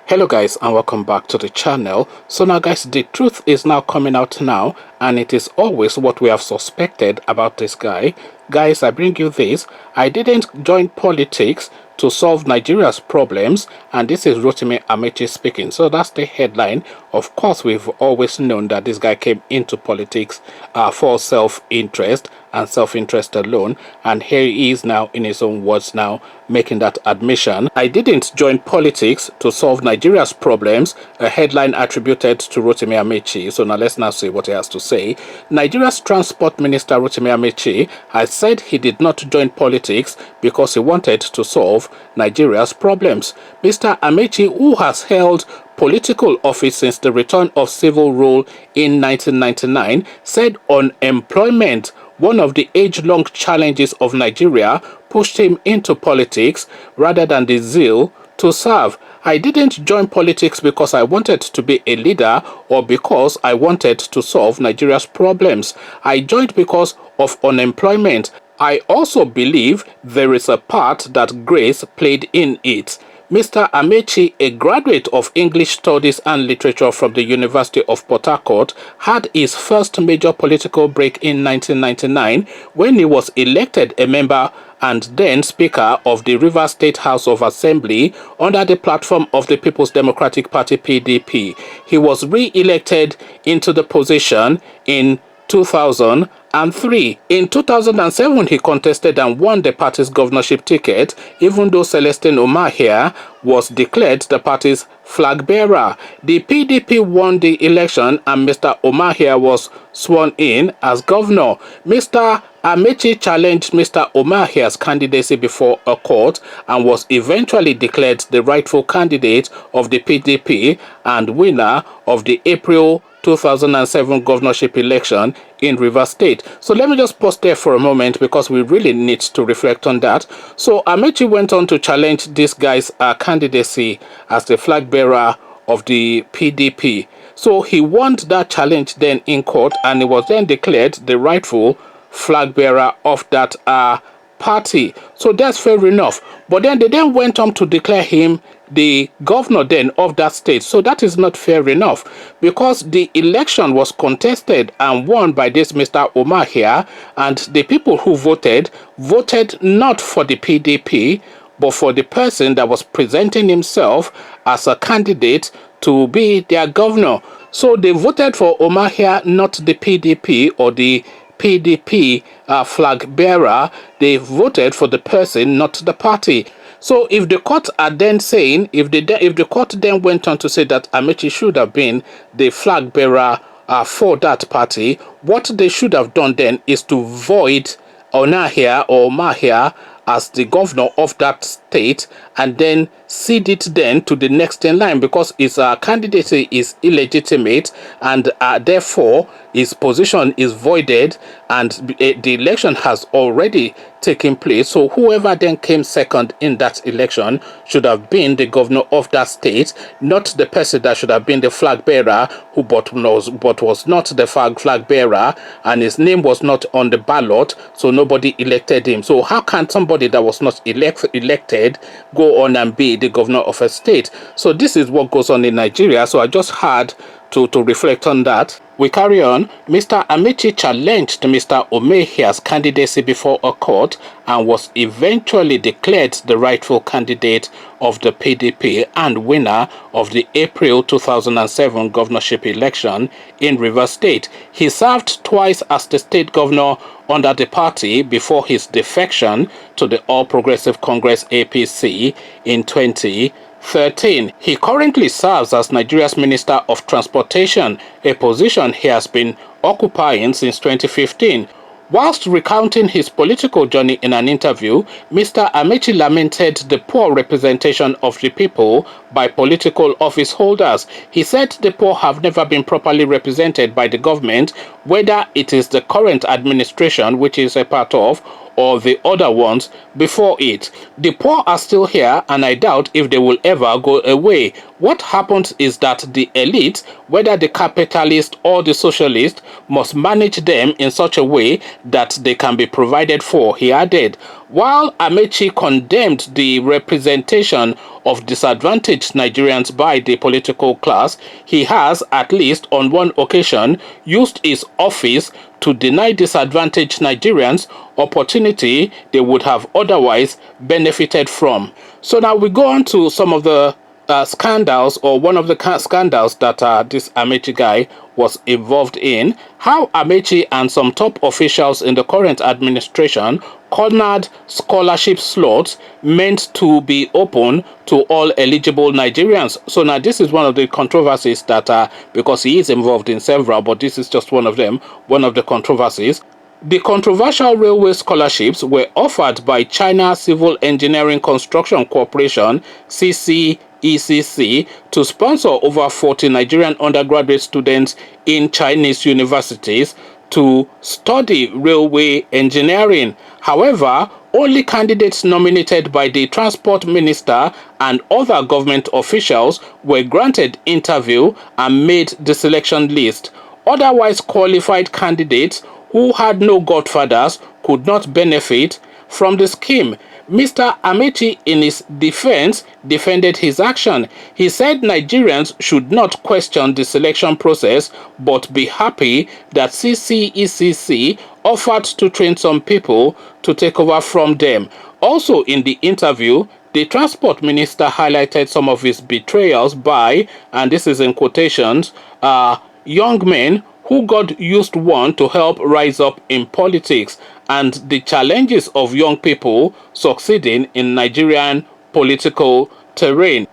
Hello guys, and welcome back to the channel. So now guys, the truth is now coming out now, and it is always what we have suspected about this guy. Guys, I bring you this. I didn't join politics to solve Nigeria's problems, and this is Rotimi Amaechi speaking. So that's the headline. Of course, we've always known that this guy came into politics for self-interest and self-interest alone, and here he is now in his own words now making that admission. I didn't join politics to solve Nigeria's problems, a headline attributed to Rotimi Amaechi. So now let's now see what he has to say. Nigeria's Transport Minister Rotimi Amaechi has said he did not join politics because he wanted to solve Nigeria's problems. Mr. Amaechi, who has held political office since the return of civil rule in 1999, said unemployment, one of the age-long challenges of Nigeria, pushed him into politics rather than the zeal to serve. I didn't join politics because I wanted to be a leader or because I wanted to solve Nigeria's problems. I joined because of unemployment. I also believe there is a part that grace played in it. Mr. Amaechi, a graduate of English Studies and Literature from the University of Port Harcourt, had his first major political break in 1999 when he was elected a member and then Speaker of the Rivers State House of Assembly under the platform of the People's Democratic Party (PDP). He was re-elected into the position in 2003. In 2007, he contested and won the party's governorship ticket, even though Celestine Umahia was declared the party's flag bearer. The PDP won the election and Mr. Umahia was sworn in as governor. Mr. Amaechi challenged Mr. Umahia's candidacy before a court and was eventually declared the rightful candidate of the PDP and winner of the April 2007 governorship election in Rivers State. So let me just pause there for a moment because we really need to reflect on that. So Amaechi went on to challenge this guy's candidacy as the flag bearer of the PDP. So he won that challenge then in court and he was then declared the rightful flag bearer of that party. So that's fair enough. But then they then went on to declare him the governor then of that state. So that is not fair enough because the election was contested and won by this Mr. Umahia, and the people who voted not for the PDP but for the person that was presenting himself as a candidate to be their governor. So they voted for Umahia, not the PDP or the PDP flag bearer. They voted for the person, not the party. So if the court are then saying, if the court then went on to say that Amaechi should have been the flag bearer for that party, what they should have done then is to void Onahia or Mahia as the governor of that state and then cede it then to the next in line because his candidacy is illegitimate and therefore his position is voided and the election has already taken place. So whoever then came second in that election should have been the governor of that state, not the person that should have been the flag bearer who but was not the flag bearer and his name was not on the ballot, so nobody elected him. So how can somebody that was not elected go on and be the governor of a state? So this is what goes on in Nigeria. So I just had to reflect on that. We carry on. Mr. Amaechi challenged Mr. Umahia's candidacy before a court and was eventually declared the rightful candidate of the PDP and winner of the April 2007 governorship election in Rivers State. He served twice as the state governor under the party before his defection to the All Progressive Congress (APC) in 2013. He currently serves as Nigeria's Minister of Transportation, a position he has been occupying since 2015. Whilst recounting his political journey in an interview, Mr. Amaechi lamented the poor representation of the people by political office holders. He said the poor have never been properly represented by the government, whether it is the current administration, which is a part of, or the other ones before it. The poor are still here and I doubt if they will ever go away. What happens is that the elite, whether the capitalist or the socialist, must manage them in such a way that they can be provided for, he added. While Amaechi condemned the representation of disadvantaged Nigerians by the political class, he has, at least on one occasion, used his office to deny disadvantaged Nigerians opportunity they would have otherwise benefited from. So now we go on to some of the scandals, or one of the scandals that this Amaechi guy was involved in. How Amaechi and some top officials in the current administration cornered scholarship slots meant to be open to all eligible Nigerians. So now this is one of the controversies that, because he is involved in several, but this is just one of them, one of the controversies. The controversial railway scholarships were offered by China Civil Engineering Construction Corporation (CCECC) to sponsor over 40 Nigerian undergraduate students in Chinese universities to study railway engineering. However, only candidates nominated by the Transport Minister and other government officials were granted interview and made the selection list. Otherwise qualified candidates who had no godfathers could not benefit from the scheme. Mr. Amaechi, in his defense, defended his action. He said Nigerians should not question the selection process but be happy that CCECC offered to train some people to take over from them. Also in the interview, the transport minister highlighted some of his betrayals by, and this is in quotations, young men who God used one to help rise up in politics, and the challenges of young people succeeding in Nigerian political terrain.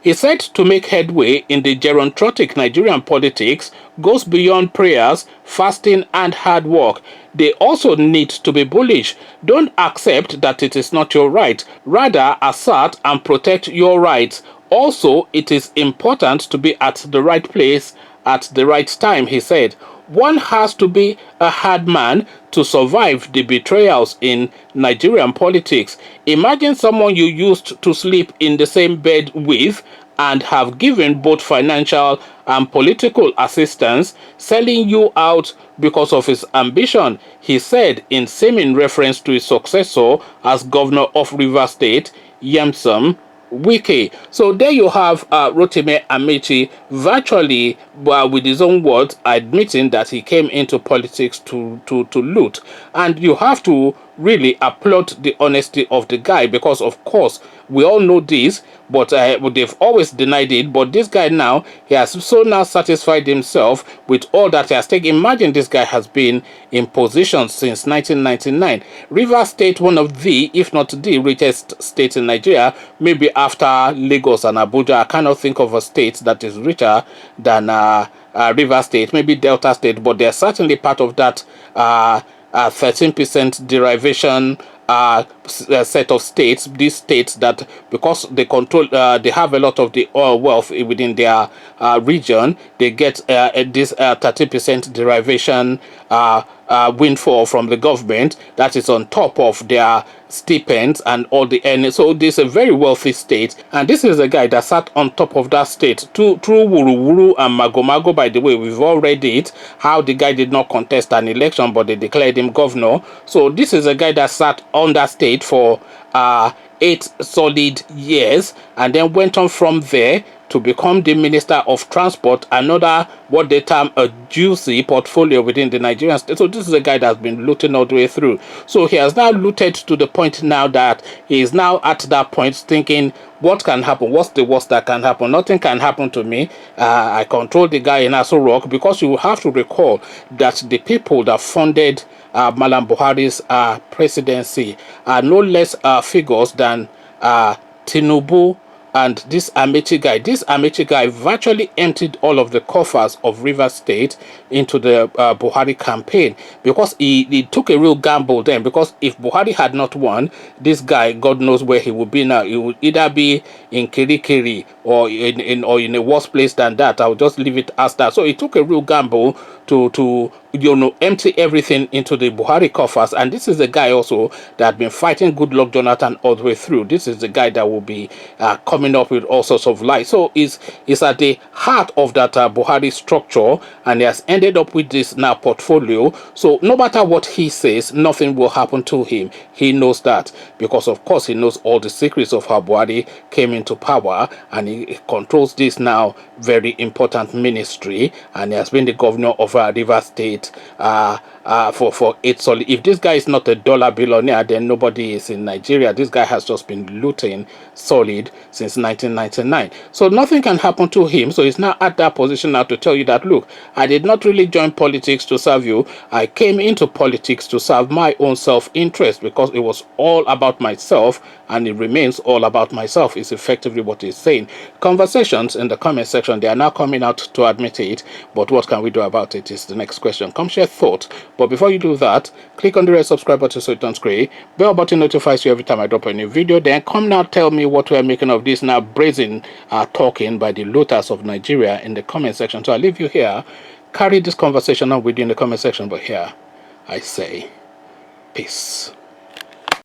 He said to make headway in the gerontocratic Nigerian politics goes beyond prayers, fasting, and hard work. They also need to be bullish. Don't accept that it is not your right. Rather, assert and protect your rights. Also, it is important to be at the right place at the right time, he said. One has to be a hard man to survive the betrayals in Nigerian politics. Imagine someone you used to sleep in the same bed with and have given both financial and political assistance, selling you out because of his ambition, he said in seeming reference to his successor as governor of Rivers State, Yemsom Wike. So there you have Rotimi Amaechi virtually, with his own words, admitting that he came into politics to loot. And you have to really applaud the honesty of the guy, because of course we all know this, but they've always denied it. But this guy now, he has so now satisfied himself with all that he has taken. Imagine this guy has been in position since 1999. Rivers State, one of the, if not the richest state in Nigeria, maybe after Lagos and Abuja. I cannot think of a state that is richer than Rivers State, maybe Delta State, but they're certainly part of that 13% derivation set of states. These states that, because they control, they have a lot of the oil wealth within their region, they get this 30% derivation windfall from the government that is on top of their stipends and all the earnings. So this is a very wealthy state, and this is a guy that sat on top of that state through Wuru Wuru and Magomago. By the way, we've all read it, how the guy did not contest an election but they declared him governor. So this is a guy that sat on that state for 8 solid years and then went on from there to become the Minister of Transport, another what they term a juicy portfolio within the Nigerian state. So this is a guy that's been looting all the way through. So he has now looted to the point now that he is now at that point thinking, what can happen? What's the worst that can happen? Nothing can happen to me. I control the guy in Aso Rock, because you have to recall that the people that funded Malam Buhari's presidency are no less figures than Tinubu and this Amaechi guy. This Amaechi guy virtually emptied all of the coffers of Rivers State into the Buhari campaign, because he took a real gamble then, because if Buhari had not won, this guy, God knows where he would be now. He would either be in Kirikiri or in a worse place than that. I'll just leave it as that. So he took a real gamble to empty everything into the Buhari coffers. And this is the guy also that had been fighting Goodluck Jonathan all the way through. This is the guy that will be coming up with all sorts of lies. So is at the heart of that Buhari structure, and he has ended up with this now portfolio. So no matter what he says, nothing will happen to him. He knows that, because of course he knows all the secrets of how Buhari came into power, and he controls this now very important ministry, and he has been the governor of Rivers State for 8 solid. If this guy is not a dollar billionaire, then nobody is in Nigeria. This guy has just been looting solid since 1999. So nothing can happen to him. So he's now at that position now to tell you that, look, I did not really join politics to serve you. I came into politics to serve my own self-interest, because it was all about myself, and it remains all about myself, is effectively what he's saying. Conversations in the comment section, they are now coming out to admit it, but what can we do about it is the next question. Come share thoughts. But before you do that, click on the red subscribe button so it turns gray. Bell button notifies you every time I drop a new video. Then come now, tell me what we're making of this now brazen talking by the looters of Nigeria in the comment section. So I leave you here. Carry this conversation on with you in the comment section. But here I say peace.